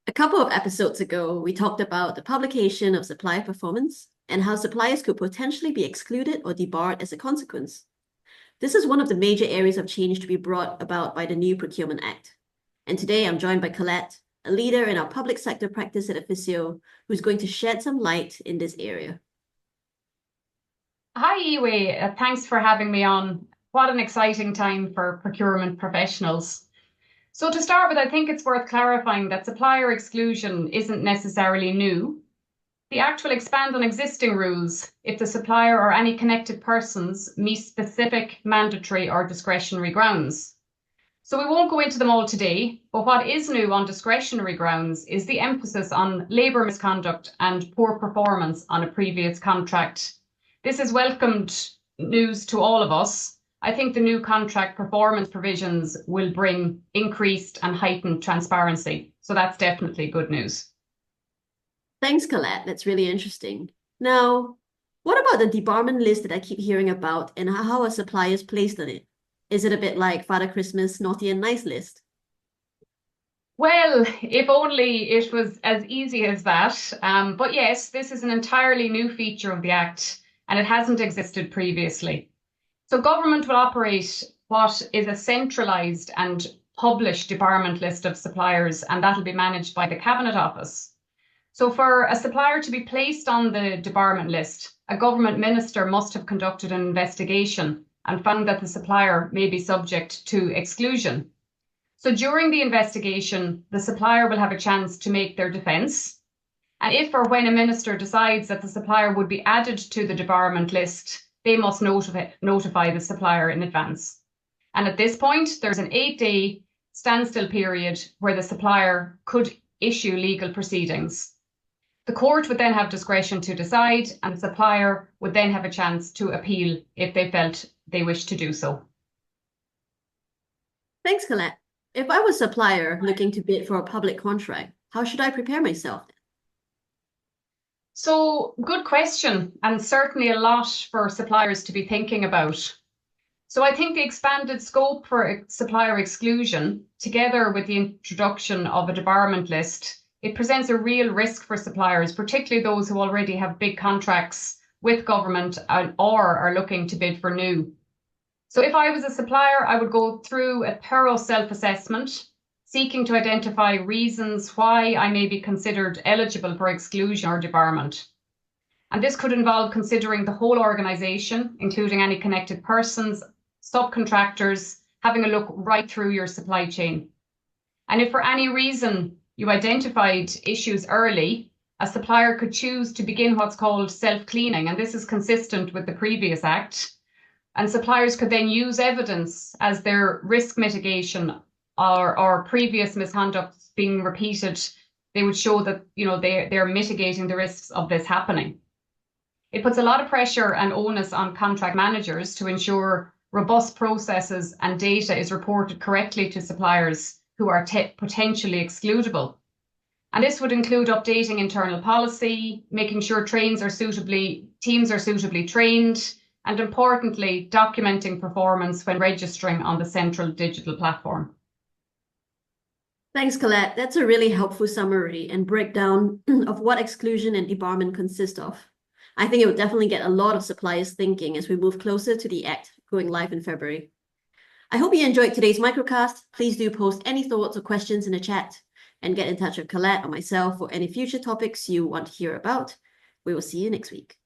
A couple of episodes ago, we talked about the publication of supplier performance and how suppliers could potentially be excluded or debarred as a consequence. This is one of the major areas of change to be brought about by the new Procurement Act. And today I'm joined by Colette, a leader in our public sector practice at Efficio, who's going to shed some light in this area. Hi, Yehui. Thanks for having me on. What an exciting time for procurement professionals. So to start with, I think it's worth clarifying that supplier exclusion isn't necessarily new. The Act will expand on existing rules if the supplier or any connected persons meet specific mandatory or discretionary grounds. So we won't go into them all today, but what is new on discretionary grounds is the emphasis on labour misconduct and poor performance on a previous contract. This is welcomed news to all of us. I think the new contract performance provisions will bring increased and heightened transparency. So that's definitely good news. Thanks, Colette. That's really interesting. Now, what about the debarment list that I keep hearing about and how are suppliers placed on it? Is it a bit like Father Christmas naughty and nice list? Well, if only it was as easy as that. But yes, this is an entirely new feature of the Act and it hasn't existed previously. So government will operate what is a centralised and published debarment list of suppliers, and that'll be managed by the Cabinet Office. So for a supplier to be placed on the debarment list, a government minister must have conducted an investigation and found that the supplier may be subject to exclusion. So during the investigation, the supplier will have a chance to make their defence. And if or when a minister decides that the supplier would be added to the debarment list, they must notify the supplier in advance. And at this point, there's an 8-day standstill period where the supplier could issue legal proceedings. The court would then have discretion to decide, and the supplier would then have a chance to appeal if they felt they wished to do so. Thanks, Colette. If I was a supplier looking to bid for a public contract, how should I prepare myself? So, good question, and certainly a lot for suppliers to be thinking about. So I think the expanded scope for supplier exclusion, together with the introduction of a debarment list, it presents a real risk for suppliers, particularly those who already have big contracts with government or are looking to bid for new. So if I was a supplier, I would go through a thorough self-assessment, seeking to identify reasons why I may be considered eligible for exclusion or debarment. And this could involve considering the whole organisation, including any connected persons, subcontractors, having a look right through your supply chain. And if for any reason you identified issues early, a supplier could choose to begin what's called self-cleaning, and this is consistent with the previous Act. And suppliers could then use evidence as their risk mitigation or previous misconduct being repeated. They would show that they're mitigating the risks of this happening. It puts a lot of pressure and onus on contract managers to ensure robust processes and data is reported correctly to suppliers who are potentially excludable. And this would include updating internal policy, making sure teams are suitably trained, and importantly, documenting performance when registering on the central digital platform. Thanks, Colette. That's a really helpful summary and breakdown of what exclusion and debarment consist of. I think it would definitely get a lot of suppliers thinking as we move closer to the Act going live in February. I hope you enjoyed today's Microcast. Please do post any thoughts or questions in the chat and get in touch with Colette or myself for any future topics you want to hear about. We will see you next week.